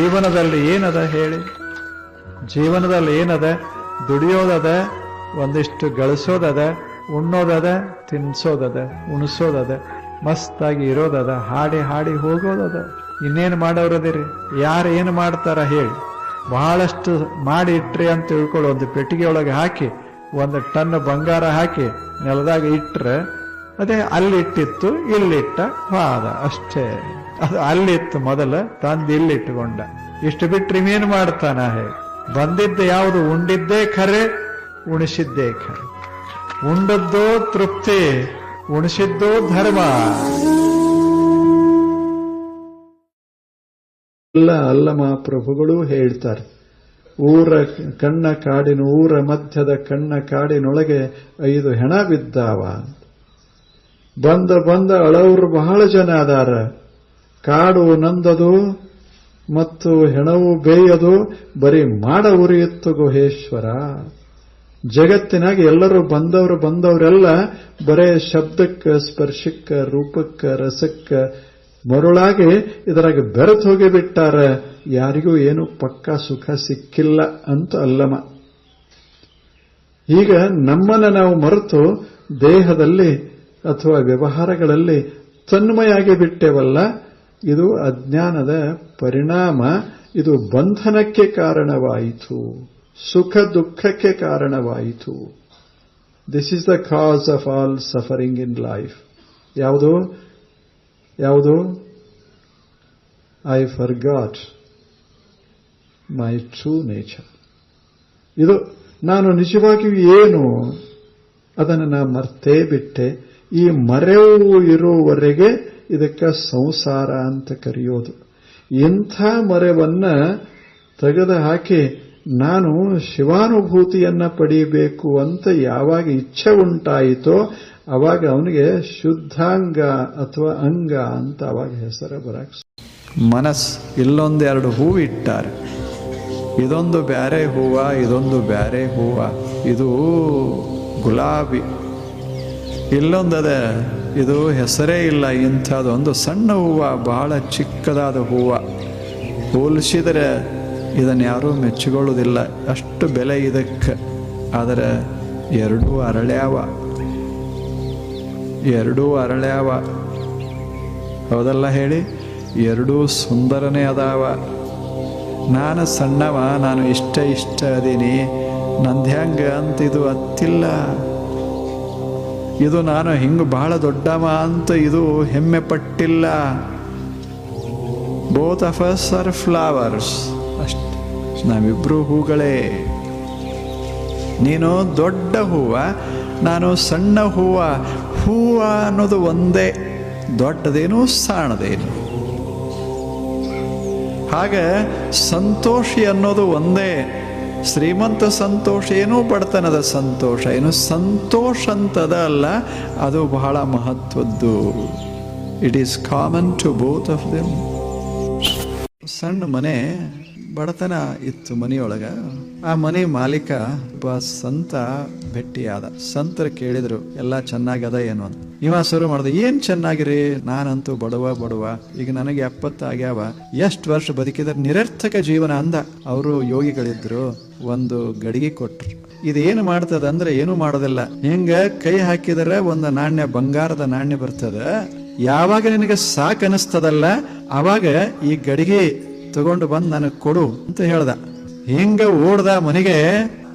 ಜೀವನದಲ್ಲಿ ಏನದ ಹೇಳಿ? ಜೀವನದಲ್ಲಿ ಏನದ? ದುಡಿಯೋದದ, ಒಂದಿಷ್ಟು ಗಳಿಸೋದದ, ಉಣ್ಣೋದದ, ತಿನ್ಸೋದದ, ಉಣಿಸೋದದ, ಮಸ್ತಾಗಿ ಇರೋದದ, ಹಾಡಿ ಹಾಡಿ ಹೋಗೋದದ. ಇನ್ನೇನು ಮಾಡೋರದಿರಿ? ಯಾರು ಏನು ಮಾಡ್ತಾರ ಹೇಳಿ? ಬಹಳಷ್ಟು ಮಾಡಿ ಇಟ್ರಿ ಅಂತ ತಿಳ್ಕೊಳ್ಳೋ, ಒಂದು ಪೆಟ್ಟಿಗೆ ಒಳಗೆ ಹಾಕಿ 1 ಟನ್ ಬಂಗಾರ ಹಾಕಿ ನೆಲದಾಗ ಇಟ್ರೆ ಅದೇ ಅಲ್ಲಿಟ್ಟಿತ್ತು, ಇಲ್ಲಿಟ್ಟ ವಾದ ಅಷ್ಟೇ. ಅದು ಅಲ್ಲಿತ್ತು ಮೊದಲು, ತಂದು ಇಲ್ಲಿಟ್ಟುಕೊಂಡ. ಇಷ್ಟು ಬಿಟ್ರೆ ಇನ್ನೇನು ಮಾಡ್ತಾನ ಹೇಳಿ? ಬಂದಿದ್ದ ಯಾವುದು? ಉಂಡಿದ್ದೇ ಖರೆ, ಉಣಿಸಿದ್ದೇ ಖರೆ. ಉಂಡದ್ದೋ ತೃಪ್ತಿ, ಉಣಿಸಿದ್ದೋ ಧರ್ಮ. ಅಲ್ಲ ಮಹಾಪ್ರಭುಗಳು ಹೇಳ್ತಾರೆ, ಊರ ಮಧ್ಯದ ಕಣ್ಣ ಕಾಡಿನೊಳಗೆ 5 ಹೆಣ ಬಿದ್ದಾವ. ಬಂದ ಅಳವ್ರು ಬಹಳ ಜನ ಅದಾರ. ಕಾಡು ನಂದದು ಮತ್ತು ಹೆಣವು ಬೇಯದು, ಬರೀ ಮಾಡ ಉರಿಯಿತ್ತು ಗುಹೇಶ್ವರ. ಜಗತ್ತಿನಾಗ ಎಲ್ಲರೂ ಬಂದವರೆಲ್ಲ ಬರೇ ಶಬ್ದಕ್ಕೆ, ಸ್ಪರ್ಶಕ್ಕೆ, ರೂಪಕ್ಕೆ, ರಸಕ್ಕೆ ಮರುಳಾಗಿ ಇದರಾಗ ಬೆರೆತು ಹೋಗಿಬಿಟ್ಟಾರ. ಯಾರಿಗೂ ಏನು ಪಕ್ಕಾ ಸುಖ ಸಿಕ್ಕಿಲ್ಲ ಅಂತ ಅಲ್ಲಮ. ಈಗ ನಮ್ಮನ್ನ ನಾವು ಮರೆತು ದೇಹದಲ್ಲಿ ಅಥವಾ ವ್ಯವಹಾರಗಳಲ್ಲಿ ತನ್ಮಯಾಗಿ ಬಿಟ್ಟೇವಲ್ಲ, ಇದು ಅಜ್ಞಾನದ ಪರಿಣಾಮ. ಇದು ಬಂಧನಕ್ಕೆ ಕಾರಣವಾಯಿತು, ಸುಖ ದುಃಖಕ್ಕೆ ಕಾರಣವಾಯಿತು. This is the cause of all suffering in life. ಯಾವುದು? I forgot my true nature. ಇದು ನಾನು ನಿಜವಾಗಿಯೂ ಏನು ಅದನ್ನು ನಾ ಮರ್ತೇ ಬಿಟ್ಟೆ. ಈ ಮರೆವು ಇರುವವರೆಗೆ ಇದಕ್ಕೆ ಸಂಸಾರ ಅಂತ ಕರೆಯೋದು. ಇಂಥ ಮರೆವನ್ನ ತೆಗೆದು ಹಾಕಿ ನಾನು ಶಿವಾನುಭೂತಿಯನ್ನ ಪಡೆಯಬೇಕು ಅಂತ ಯಾವಾಗ ಇಚ್ಛೆ ಉಂಟಾಯಿತೋ ಅವಾಗ ಅವನಿಗೆ ಶುದ್ಧಾಂಗ ಅಥವಾ ಅಂಗ ಅಂತ ಅವಾಗ ಹೆಸರು ಬರಕ್. ಮನಸ್ಸು ಇಲ್ಲೊಂದೆರಡು ಹೂವು ಇಟ್ಟಾರೆ, ಇದೊಂದು ಬ್ಯಾರೆ ಹೂವ, ಇದೊಂದು ಬ್ಯಾರೆ ಹೂವ. ಇದು ಗುಲಾಬಿ, ಇಲ್ಲೊಂದದ ಇದು ಹೆಸರೇ ಇಲ್ಲ. ಇಂಥದೊಂದು ಸಣ್ಣ ಹೂವ, ಬಹಳ ಚಿಕ್ಕದಾದ ಹೂವ. ಹೋಲಿಸಿದರೆ ಇದನ್ನು ಯಾರೂ ಮೆಚ್ಚಿಕೊಳ್ಳುವುದಿಲ್ಲ, ಅಷ್ಟು ಬೆಲೆ ಇದಕ್ಕೆ. ಆದರೆ ಎರಡೂ ಅರಳ್ಯಾವ. ಹೌದಲ್ಲ ಹೇಳಿ? ಎರಡೂ ಸುಂದರನೇ ಅದಾವ. ನಾನು ಸಣ್ಣವ, ನಾನು ಇಷ್ಟ ಅದೀನಿ, ನಂದ್ಯಾಂಗ ಅಂತ ಇದು ಅತ್ತಿಲ್ಲ. ಇದು ನಾನು ಹಿಂಗೆ ಬಹಳ ದೊಡ್ಡವ ಅಂತ ಇದು ಹೆಮ್ಮೆ ಪಟ್ಟಿಲ್ಲ. Both of us are flowers. ಅಷ್ಟೆ, ನಾವಿಬ್ರು ಹೂಗಳೇ. ನೀನು ದೊಡ್ಡ ಹೂವ, ನಾನು ಸಣ್ಣ ಹೂವ. ಹೂವ ಅನ್ನೋದು ಒಂದೇ, ದೊಡ್ಡದೇನು ಸಣ್ಣದೇನು. ಹಾಗೆ ಸಂತೋಷಿ ಅನ್ನೋದು ಒಂದೇ. ಶ್ರೀಮಂತ ಸಂತೋಷ ಏನೋ, ಬಡತನದ ಸಂತೋಷ ಏನು. ಸಂತೋಷ ಅಂತದ ಅಲ್ಲ, ಅದು ಬಹಳ ಮಹತ್ವದ್ದು. It is common to both of them. ಸಣ್ಣ ಮನೆ, ಬಡತನ ಇತ್ತು ಮನೆಯೊಳಗ. ಆ ಮನೆ ಮಾಲೀಕ ಒಬ್ಬ ಸಂತ ಭೇಟಿಯಾದ. ಸಂತರು ಕೇಳಿದ್ರು, ಎಲ್ಲ ಚೆನ್ನಾಗದ ಏನು ಅಂತ. ಇವ ಶುರು ಮಾಡಿದ, ಏನ್ ಚೆನ್ನಾಗಿರಿ, ನಾನಂತೂ ಬಡವ, ಈಗ ನನಗೆ 70 ಆಗ್ಯಾವ, ಎಷ್ಟು ವರ್ಷ ಬದುಕಿದ್ರೆ ನಿರರ್ಥಕ ಜೀವನ ಅಂದ. ಅವರು ಯೋಗಿಗಳಿದ್ರು, ಒಂದು ಗಡಿಗೆ ಕೊಟ್ರು. ಇದೇನು ಮಾಡ್ತದ ಅಂದ್ರೆ ಏನು ಮಾಡೋದಿಲ್ಲ. ಹಿಂಗ ಕೈ ಹಾಕಿದರೆ ಒಂದು ನಾಣ್ಯ, ಬಂಗಾರದ ನಾಣ್ಯ ಬರ್ತದ. ಯಾವಾಗ ನಿನಗೆ ಸಾಕ್ ಅನಿಸ್ತದಲ್ಲ, ಅವಾಗ ಈ ಗಡಿಗೆ ತಗೊಂಡು ಬಂದು ನನಗೆ ಕೊಡು ಅಂತ ಹೇಳ್ದ. ಹಿಂಗ ಓಡ್ದ ಮನೆಗೆ,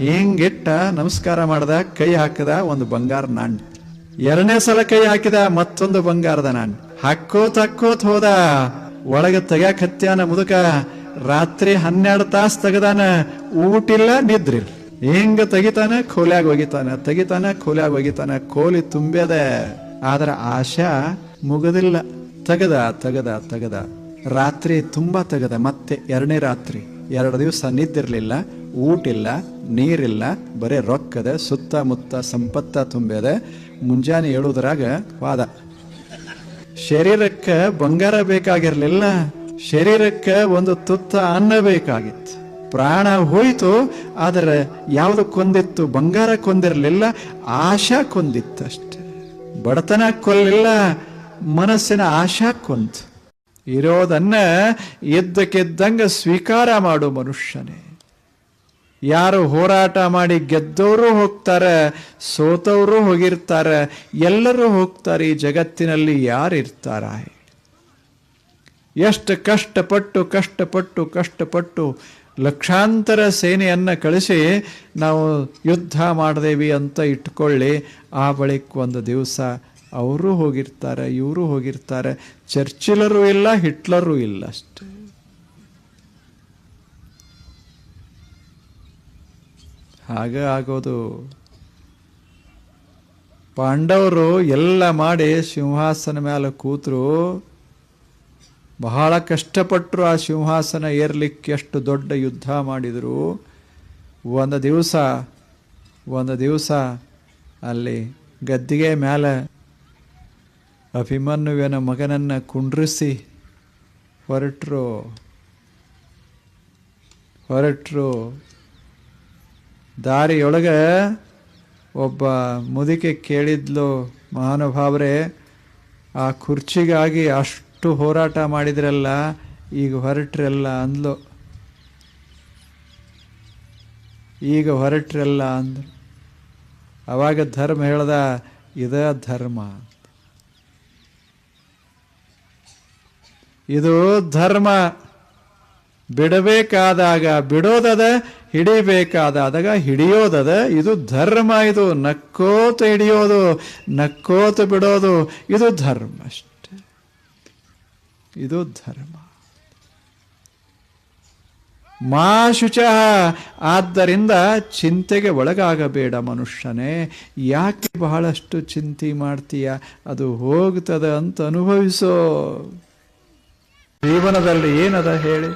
ಹಿಂಗಿಟ್ಟ ನಮಸ್ಕಾರ ಮಾಡ್ದ, ಕೈ ಹಾಕದ, ಒಂದು ಬಂಗಾರ ನಾಣ್ಯ. 2ನೇ ಸಲ ಕೈ ಹಾಕಿದ, ಮತ್ತೊಂದು ಬಂಗಾರದ ನಾಣ್ಯ. ಹಾಕೋತ್ ಹೋದ. ಒಳಗೆ ತೆಗ್ಯಾಕ ಹತ್ಯಾನ ಮುದುಕ. ರಾತ್ರಿ 12 ತಾಸು ತೆಗದಾನ, ಊಟಿಲ್ಲ ನಿದ್ರಿಲ್ಲ. ಹಿಂಗ ತೆಗಿತಾನ, ಕೋಲ್ಯಾಗ ಒಗಿತಾನ. ಕೋಲಿ ತುಂಬ್ಯದ. ಆದ್ರ ಆಶಾ ಮುಗದಿಲ್ಲ. ತೆಗದ ರಾತ್ರಿ ತುಂಬಾ ತೆಗದ. ಮತ್ತೆ 2ನೇ ರಾತ್ರಿ, 2 ದಿವಸ ನಿದ್ದಿರ್ಲಿಲ್ಲ, ಊಟಿಲ್ಲ, ನೀರಿಲ್ಲ, ಬರೇ ರೊಕ್ಕದ, ಸುತ್ತಮುತ್ತ ಸಂಪತ್ತ ತುಂಬ್ಯದ. ಮುಂಜಾನೆ ಏಳುವುದರಾಗ ವಾದ. ಶರೀರಕ್ಕೆ ಬಂಗಾರ ಬೇಕಾಗಿರ್ಲಿಲ್ಲ, ಶರೀರಕ್ಕೆ ಒಂದು ತುತ್ತ ಅನ್ನ ಬೇಕಾಗಿತ್ತು. ಪ್ರಾಣ ಹೋಯ್ತು, ಆದರೆ ಯಾವುದು ಕೊಂದಿತ್ತು? ಬಂಗಾರ ಕೊಂದಿರಲಿಲ್ಲ, ಆಶಾ ಕೊಂದಿತ್ತು ಅಷ್ಟೆ. ಬಡತನ ಕೊಲ್ಲಿಲ್ಲ, ಮನಸ್ಸಿನ ಆಶಾ ಕೊಂತು. ಇರೋದನ್ನ ಇದ್ದಕ್ಕಿದ್ದಂಗೆ ಸ್ವೀಕಾರ ಮಾಡು ಮನುಷ್ಯನೇ. ಯಾರು ಹೋರಾಟ ಮಾಡಿ ಗೆದ್ದವರು ಹೋಗ್ತಾರೆ, ಸೋತವರು ಹೋಗಿರ್ತಾರೆ, ಎಲ್ಲರೂ ಹೋಗ್ತಾರೆ. ಈ ಜಗತ್ತಿನಲ್ಲಿ ಯಾರಿರ್ತಾರ? ಎಷ್ಟು ಕಷ್ಟಪಟ್ಟು ಲಕ್ಷಾಂತರ ಸೇನೆಯನ್ನು ಕಳಿಸಿ ನಾವು ಯುದ್ಧ ಮಾಡಿದೇವಿ ಅಂತ ಇಟ್ಕೊಳ್ಳಿ. ಆ ಬಳಿಕ ಒಂದು ದಿವಸ ಅವರು ಹೋಗಿರ್ತಾರೆ, ಇವರು ಹೋಗಿರ್ತಾರೆ. ಚರ್ಚಿಲರೂ ಇಲ್ಲ, ಹಿಟ್ಲರೂ ಇಲ್ಲ ಅಷ್ಟೆ. ಹಾಗೆ ಆಗೋದು. ಪಾಂಡವರು ಎಲ್ಲ ಮಾಡಿ ಸಿಂಹಾಸನ ಮೇಲೆ ಕೂತರು. ಬಹಳ ಕಷ್ಟಪಟ್ಟರು ಆ ಸಿಂಹಾಸನ ಏರ್ಲಿಕ್ಕೆ. ಎಷ್ಟು ದೊಡ್ಡ ಯುದ್ಧ ಮಾಡಿದರು. ಒಂದು ದಿವಸ ಅಲ್ಲಿ ಗದ್ದಿಗೆ ಮೇಲೆ ಅಭಿಮನ್ಯುವಿನ ಮಗನನ್ನು ಕುಂಡ್ರಿಸಿ ಹೊರಟರು. ದಾರಿಯೊಳಗೆ ಒಬ್ಬ ಮುದುಕೆ ಕೇಳಿದ್ಲು, ಮಹಾನುಭಾವರೇ, ಆ ಕುರ್ಚಿಗಾಗಿ ಅಷ್ಟು ಹೋರಾಟ ಮಾಡಿದ್ರಲ್ಲ, ಈಗ ಹೊರಟ್ರಲ್ಲ ಅಂದ್ಲು. ಅಂದ್ರು. ಅವಾಗ ಧರ್ಮ ಹೇಳ್ದ, ಇದ ಧರ್ಮ, ಇದು ಧರ್ಮ. ಬಿಡಬೇಕಾದಾಗ ಬಿಡೋದದ, ಹಿಡಿಬೇಕಾದಾಗ ಹಿಡಿಯೋದದ. ಇದು ಧರ್ಮ. ಇದು ನಕ್ಕೋತ ಹಿಡಿಯೋದು, ನಕ್ಕೋತ ಬಿಡೋದು, ಇದು ಧರ್ಮ ಅಷ್ಟೆ. ಇದು ಧರ್ಮ. ಮಾ ಶುಚಃ. ಆದ್ದರಿಂದ ಚಿಂತೆಗೆ ಒಳಗಾಗಬೇಡ ಮನುಷ್ಯನೇ. ಯಾಕೆ ಬಹಳಷ್ಟು ಚಿಂತೆ ಮಾಡ್ತೀಯ? ಅದು ಹೋಗ್ತದ ಅಂತ ಅನುಭವಿಸೋ. ಜೀವನದಲ್ಲಿ ಏನದ ಹೇಳಿ?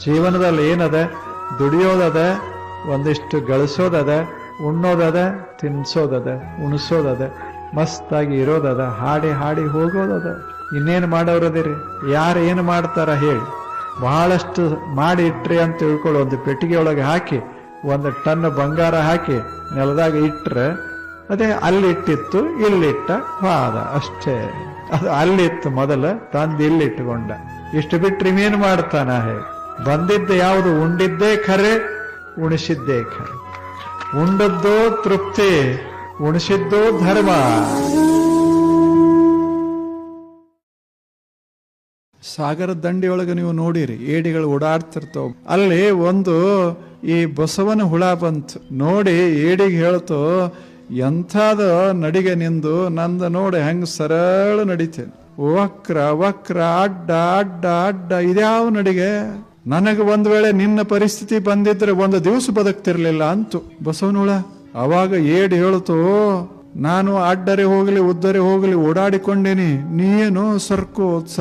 ಜೀವನದಲ್ಲಿ ಏನದ? ದುಡಿಯೋದದ, ಒಂದಿಷ್ಟು ಗಳಿಸೋದದ, ಉಣ್ಣೋದದ, ತಿನ್ಸೋದದ, ಉಣಿಸೋದದ, ಮಸ್ತಾಗಿ ಇರೋದದ, ಹಾಡಿ ಹೋಗೋದದ. ಇನ್ನೇನು ಮಾಡೋರದಿರಿ? ಯಾರು ಏನು ಮಾಡ್ತಾರ ಹೇಳಿ? ಬಹಳಷ್ಟು ಮಾಡಿ ಇಟ್ರಿ ಅಂತ ತಿಳ್ಕೊಳ್ಳೋ. ಒಂದು ಪೆಟ್ಟಿಗೆ ಒಳಗೆ ಹಾಕಿ 1 ಟನ್ ಬಂಗಾರ ಹಾಕಿ ನೆಲದಾಗ ಇಟ್ರೆ ಅದೇ ಅಲ್ಲಿಟ್ಟಿತ್ತು, ಇಲ್ಲಿಟ್ಟ ವಾದ ಅಷ್ಟೇ. ಅದು ಅಲ್ಲಿತ್ತು ಮೊದಲು, ತಂದು ಇಲ್ಲಿಟ್ಟುಕೊಂಡ. ಇಷ್ಟು ಬಿಟ್ರೆ ಇನ್ನೇನು ಮಾಡ್ತಾನ? ಬಂದಿದ್ದೆ ಯಾವುದು? ಉಂಡಿದ್ದೇ ಖರೆ, ಉಣಿಸಿದ್ದೇ ಖರೆ. ಉಂಡದ್ದೋ ತೃಪ್ತಿ, ಉಣಿಸಿದ್ದೋ ಧರ್ಮ. ಸಾಗರ ದಂಡಿಯೊಳಗೆ ನೀವು ನೋಡಿರಿ, ಏಡಿಗಳು ಓಡಾಡ್ತಿರ್ತಾವ. ಅಲ್ಲಿ ಒಂದು ಈ ಬಸವನ ಹುಳ ಬಂತು. ನೋಡಿ ಏಡಿಗೆ ಹೇಳ್ತು, ಎಂಥದ ನಡಿಗೆ ನಿಂದು, ನಂದು ನೋಡಿ ಹೆಂಗ್ ಸರಳ ನಡಿತೇನೆ. ವಕ್ರ ಅಡ್ಡ ಇದ್ಯಾವ ನಡಿಗೆ? ನನಗೆ ಒಂದು ವೇಳೆ ನಿನ್ನ ಪರಿಸ್ಥಿತಿ ಬಂದಿದ್ರೆ ಒಂದು ದಿವಸ ಬದುಕ್ತಿರ್ಲಿಲ್ಲ ಅಂತು ಬಸವನ ಹುಳ. ಅವಾಗ ಏಡಿ ಹೇಳ್ತು, ನಾನು ಅಡ್ಡರೆ ಹೋಗಲಿ ಉದ್ದರೆ ಹೋಗಲಿ ಓಡಾಡಿಕೊಂಡೇನಿ, ನೀನು ಸರ್ಕೋತ್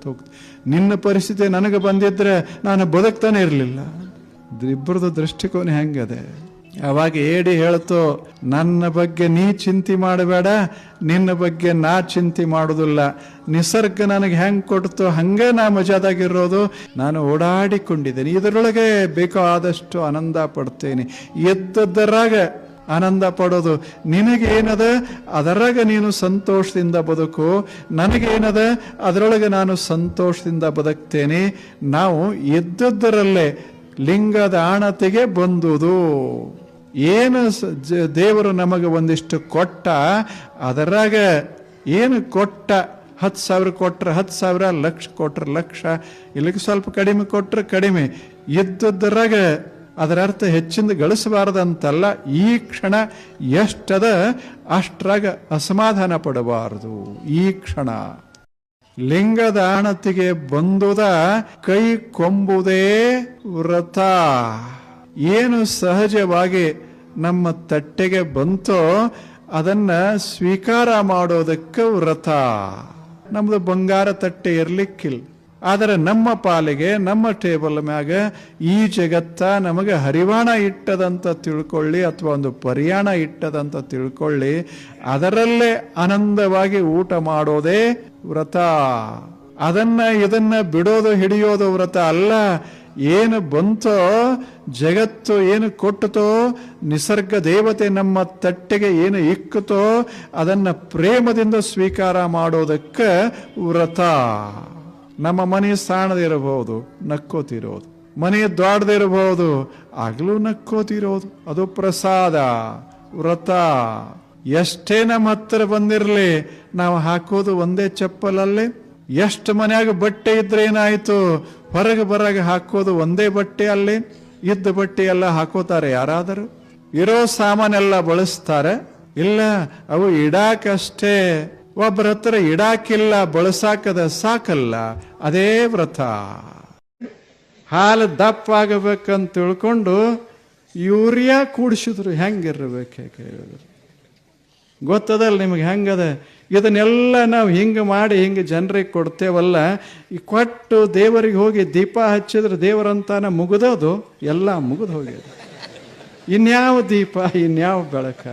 ಹೋಗ್ತ. ನಿನ್ನ ಪರಿಸ್ಥಿತಿ ನನಗೆ ಬಂದಿದ್ರೆ ನಾನು ಬದುಕ್ತಾನೆ ಇರಲಿಲ್ಲ. ಇಬ್ಬರದು ದೃಷ್ಟಿಕೋನ ಹೆಂಗದೆ? ಅವಾಗ ಏಡಿ ಹೇಳ್ತು, ನನ್ನ ಬಗ್ಗೆ ನೀ ಚಿಂತೆ ಮಾಡಬೇಡ, ನಿನ್ನ ಬಗ್ಗೆ ನಾ ಚಿಂತೆ ಮಾಡೋದಿಲ್ಲ. ನಿಸರ್ಗ ನನಗೆ ಹೆಂಗೆ ಕೊಡ್ತು ಹಂಗೆ ನಾ ಮಜಾದಾಗಿರೋದು. ನಾನು ಓಡಾಡಿಕೊಂಡಿದ್ದೇನೆ, ಇದರೊಳಗೆ ಬೇಕಾದಷ್ಟು ಆನಂದ ಪಡ್ತೇನೆ. ಎದ್ದದ್ದರಾಗ ಆನಂದ ಪಡೋದು. ನಿನಗೇನದ ಅದರಾಗ ನೀನು ಸಂತೋಷದಿಂದ ಬದುಕು, ನನಗೇನದ ಅದರೊಳಗೆ ನಾನು ಸಂತೋಷದಿಂದ ಬದುಕ್ತೇನೆ. ನಾವು ಎದ್ದದ್ದರಲ್ಲೇ ಲಿಂಗದ ಆಣತೆಗೆ ಬಂದುದು. ಏನು ದೇವರು ನಮಗೆ ಒಂದಿಷ್ಟು ಕೊಟ್ಟ, ಅದರಾಗ ಏನು ಕೊಟ್ಟ, 10,000 ಕೊಟ್ರೆ 10,000, ಲಕ್ಷ ಕೊಟ್ರೆ ಲಕ್ಷ, ಇಲ್ಲಿಗೆ ಸ್ವಲ್ಪ ಕಡಿಮೆ ಕೊಟ್ರೆ ಕಡಿಮೆ. ಇದ್ದದ್ದರಾಗ ಅದರ ಅರ್ಥ ಹೆಚ್ಚಿಂದ ಗಳಿಸಬಾರದಂತಲ್ಲ. ಈ ಕ್ಷಣ ಎಷ್ಟದ ಅಷ್ಟ್ರಾಗ ಅಸಮಾಧಾನ ಪಡಬಾರದು. ಈ ಕ್ಷಣ ಲಿಂಗದ ಆಣತಿಗೆ ಬಂದುದ ಕೈ ಕೊಂಬುದೇ ವ್ರತ. ಏನು ಸಹಜವಾಗಿ ನಮ್ಮ ತಟ್ಟೆಗೆ ಬಂತೋ ಅದನ್ನ ಸ್ವೀಕಾರ ಮಾಡೋದಕ್ಕೆ ವ್ರತ. ನಮ್ದು ಬಂಗಾರ ತಟ್ಟೆ ಇರ್ಲಿಕ್ಕಿಲ್ಲ, ಆದರೆ ನಮ್ಮ ಪಾಲಿಗೆ ನಮ್ಮ ಟೇಬಲ್ ಮ್ಯಾಗ ಈ ಜಗತ್ತ ನಮಗೆ ಹರಿವಾಣ ಇಟ್ಟದಂತ ತಿಳ್ಕೊಳ್ಳಿ, ಅಥವಾ ಒಂದು ಪರಿಯಾಣ ಇಟ್ಟದಂತ ತಿಳ್ಕೊಳ್ಳಿ. ಅದರಲ್ಲೇ ಆನಂದವಾಗಿ ಊಟ ಮಾಡೋದೇ ವ್ರತ. ಇದನ್ನ ಬಿಡೋದು ಹಿಡಿಯೋದು ವ್ರತ ಅಲ್ಲ. ಏನು ಬಂತೋ, ಜಗತ್ತು ಏನು ಕೊಟ್ಟತೋ, ನಿಸರ್ಗ ದೇವತೆ ನಮ್ಮ ತಟ್ಟೆಗೆ ಏನು ಇಕ್ಕುತ್ತೋ ಅದನ್ನ ಪ್ರೇಮದಿಂದ ಸ್ವೀಕಾರ ಮಾಡೋದಕ್ಕೆ ವ್ರತ. ನಮ್ಮ ಮನೆ ಸಾಣದಿರಬಹುದು, ನಕ್ಕೋತಿರೋದು. ಮನೆ ದೊಡ್ಡದಿರಬಹುದು, ಆಗ್ಲೂ ನಕ್ಕೋತಿರೋದು. ಅದು ಪ್ರಸಾದ, ವ್ರತ. ಎಷ್ಟೇ ನಮ್ಮ ಹತ್ತಿರ ಬಂದಿರಲಿ, ನಾವು ಹಾಕೋದು ಒಂದೇ ಚಪ್ಪಲಲ್ಲೇ. ಎಷ್ಟು ಮನ್ಯಾಗ ಬಟ್ಟೆ ಇದ್ರೆ ಏನಾಯ್ತು, ಹೊರಗೆ ಬರಗೆ ಹಾಕೋದು ಒಂದೇ ಬಟ್ಟೆ ಅಲ್ಲೇ. ಇದ್ದ ಬಟ್ಟೆ ಎಲ್ಲ ಹಾಕೋತಾರೆ ಯಾರಾದರೂ? ಇರೋ ಸಾಮಾನೆಲ್ಲ ಬಳಸ್ತಾರೆ? ಇಲ್ಲ, ಅವು ಇಡಾಕಷ್ಟೇ. ಒಬ್ಬರ ಹತ್ರ ಇಡಾಕಿಲ್ಲ, ಬಳಸಾಕದ ಸಾಕಲ್ಲ. ಅದೇ ವ್ರತ. ಹಾಲು ದಪ್ಪ ಆಗಬೇಕಂತ ತಿಳ್ಕೊಂಡು ಯೂರಿಯಾ ಕೂಡಿಸಿದ್ರು ಹೆಂಗಿರ್ಬೇಕು ಗೊತ್ತದಲ್ಲ ನಿಮಗೆ ಹೆಂಗದ? ಇದನ್ನೆಲ್ಲ ನಾವು ಹಿಂಗೆ ಮಾಡಿ ಹಿಂಗೆ ಜನರಿಗೆ ಕೊಡ್ತೇವಲ್ಲ, ಈ ಕೊಟ್ಟು ದೇವರಿಗೆ ಹೋಗಿ ದೀಪ ಹಚ್ಚಿದ್ರೆ ದೇವರಂತಾನ ಮುಗಿದೋದು ಎಲ್ಲ ಮುಗಿದು ಹೋಗ್ಯದ. ಇನ್ಯಾವ ದೀಪ, ಇನ್ಯಾವ ಬೆಳಕ?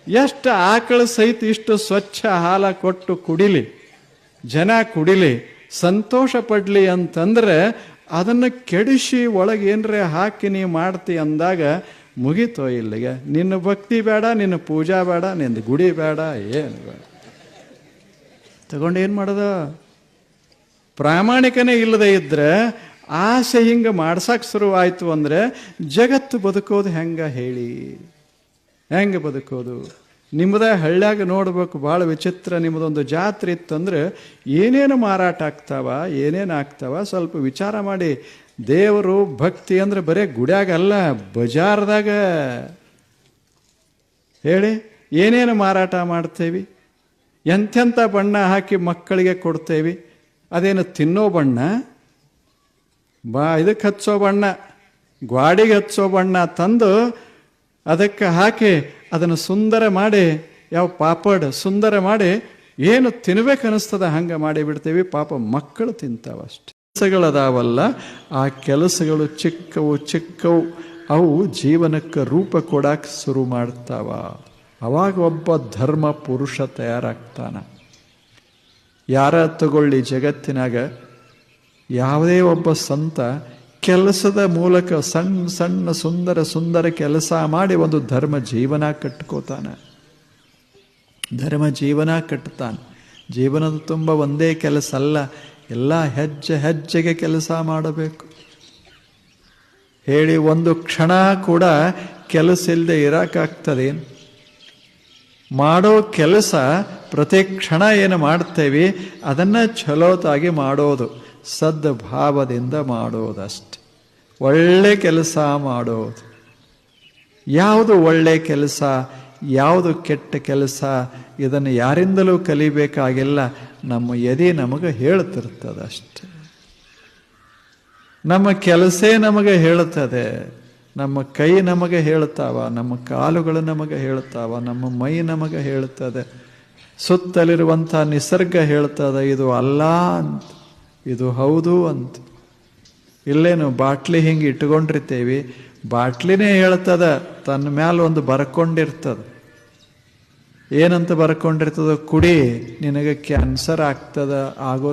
ಎಷ್ಟು ಆಕಳ ಸಹಿತ ಇಷ್ಟು ಸ್ವಚ್ಛ ಹಾಲ ಕೊಟ್ಟು ಕುಡಿಲಿ, ಜನ ಕುಡಿಲಿ, ಸಂತೋಷ ಪಡ್ಲಿ ಅಂತಂದ್ರೆ ಅದನ್ನು ಕೆಡಿಸಿ ಒಳಗೆ ಏನರೇ ಹಾಕಿ ನೀವು ಮಾಡ್ತಿ ಅಂದಾಗ ಮುಗೀತೋ ಇಲ್ಲಿಗೆ. ನಿನ್ನ ಭಕ್ತಿ ಬೇಡ, ನಿನ್ನ ಪೂಜಾ ಬೇಡ, ನಿನ್ನ ಗುಡಿ ಬೇಡ, ಏನು ಬೇಡ. ತಗೊಂಡು ಏನು ಮಾಡೋದ? ಪ್ರಾಮಾಣಿಕನೇ ಇಲ್ಲದೆ ಇದ್ರೆ, ಆಸೆ ಹಿಂಗೆ ಮಾಡ್ಸಕ್ಕೆ ಶುರುವಾಯಿತು ಅಂದರೆ ಜಗತ್ತು ಬದುಕೋದು ಹೆಂಗ ಹೇಳಿ? ಹೆಂಗೆ ಬದುಕೋದು? ನಿಮ್ಮದೇ ಹಳ್ಳ್ಯಾಗ ನೋಡ್ಬೇಕು, ಭಾಳ ವಿಚಿತ್ರ. ನಿಮ್ಮದೊಂದು ಜಾತ್ರೆ ಇತ್ತಂದ್ರೆ ಏನೇನು ಮಾರಾಟ ಆಗ್ತಾವ, ಏನೇನು ಆಗ್ತಾವ ಸ್ವಲ್ಪ ವಿಚಾರ ಮಾಡಿ. ದೇವರು ಭಕ್ತಿ ಅಂದ್ರೆ ಬರೇ ಗುಡ್ಯಾಗಲ್ಲ, ಬಜಾರ್ದಾಗ ಹೇಳಿ ಏನೇನು ಮಾರಾಟ ಮಾಡ್ತೇವಿ, ಎಂತೆಂಥ ಬಣ್ಣ ಹಾಕಿ ಮಕ್ಕಳಿಗೆ ಕೊಡ್ತೇವಿ. ಅದೇನು ತಿನ್ನೋ ಬಣ್ಣ, ಇದಕ್ಕೆ ಹಚ್ಚೋ ಬಣ್ಣ, ಗ್ವಾಡಿಗೆ ಹಚ್ಚೋ ಬಣ್ಣ ತಂದು ಅದಕ್ಕೆ ಹಾಕಿ ಅದನ್ನು ಸುಂದರ ಮಾಡಿ, ಯಾವ ಪಾಪಡ್ ಸುಂದರ ಮಾಡಿ ಏನು ತಿನ್ಬೇಕು ಅನಿಸ್ತದ ಹಂಗೆ ಮಾಡಿ ಬಿಡ್ತೇವಿ. ಪಾಪ ಮಕ್ಕಳು ತಿಂತಾವಷ್ಟೆ. ಕೆಲಸಗಳದಾವಲ್ಲ, ಆ ಕೆಲಸಗಳು ಚಿಕ್ಕವು ಚಿಕ್ಕವು, ಅವು ಜೀವನಕ್ಕೆ ರೂಪ ಕೊಡಕ್ಕೆ ಶುರು ಮಾಡ್ತಾವ. ಅವಾಗ ಒಬ್ಬ ಧರ್ಮ ಪುರುಷ ತಯಾರಾಗ್ತಾನ. ಯಾರ ತಗೊಳ್ಳಿ ಜಗತ್ತಿನಾಗ, ಯಾವುದೇ ಒಬ್ಬ ಸಂತ ಕೆಲಸದ ಮೂಲಕ ಸಣ್ಣ ಸಣ್ಣ ಸುಂದರ ಸುಂದರ ಕೆಲಸ ಮಾಡಿ ಒಂದು ಧರ್ಮ ಜೀವನ ಕಟ್ಕೋತಾನೆ. ಧರ್ಮ ಜೀವನ ಕಟ್ತಾನೆ. ಜೀವನದ ತುಂಬ ಒಂದೇ ಕೆಲಸ ಅಲ್ಲ, ಎಲ್ಲ ಹೆಜ್ಜೆ ಹೆಜ್ಜೆಗೆ ಕೆಲಸ ಮಾಡಬೇಕು. ಹೇಳಿ ಒಂದು ಕ್ಷಣ ಕೂಡ ಕೆಲಸ ಇಲ್ಲದೆ ಇರೋಕ್ಕಾಗ್ತದೆ? ಮಾಡೋ ಕೆಲಸ ಪ್ರತಿ ಕ್ಷಣ ಏನು ಮಾಡ್ತೇವೆ ಅದನ್ನು ಚಲೋತಾಗಿ ಮಾಡೋದು, ಸದ್ಭಾವದಿಂದ ಮಾಡೋದಷ್ಟೆ. ಒಳ್ಳೆ ಕೆಲಸ ಮಾಡೋದು. ಯಾವುದು ಒಳ್ಳೆ ಕೆಲಸ, ಯಾವುದು ಕೆಟ್ಟ ಕೆಲಸ, ಇದನ್ನು ಯಾರಿಂದಲೂ ಕಲಿಬೇಕಾಗಿಲ್ಲ. ನಮ್ಮ ಎದೆ ನಮಗೆ ಹೇಳ್ತಿರ್ತದಷ್ಟೆ. ನಮ್ಮ ಕೆಲಸೇ ನಮಗೆ ಹೇಳುತ್ತದೆ. ನಮ್ಮ ಕೈ ನಮಗೆ ಹೇಳ್ತಾವ, ನಮ್ಮ ಕಾಲುಗಳು ನಮಗೆ ಹೇಳ್ತಾವ, ನಮ್ಮ ಮೈ ನಮಗೆ ಹೇಳ್ತದೆ, ಸುತ್ತಲಿರುವಂಥ ನಿಸರ್ಗ ಹೇಳ್ತದೆ ಇದು ಅಲ್ಲ ಅಂತ, ಇದು ಹೌದು ಅಂತ. ಇಲ್ಲೇನು ಬಾಟ್ಲಿ ಹಿಂಗೆ ಇಟ್ಕೊಂಡಿರ್ತೇವಿ, ಬಾಟ್ಲಿನೇ ಹೇಳ್ತದ, ತನ್ನ ಮ್ಯಾಲ ಒಂದು ಬರ್ಕೊಂಡಿರ್ತದ. ಏನಂತ ಬರ್ಕೊಂಡಿರ್ತದ? ಕುಡಿ, ನಿನಗೆ ಕ್ಯಾನ್ಸರ್ ಆಗ್ತದ, ಆಗೋ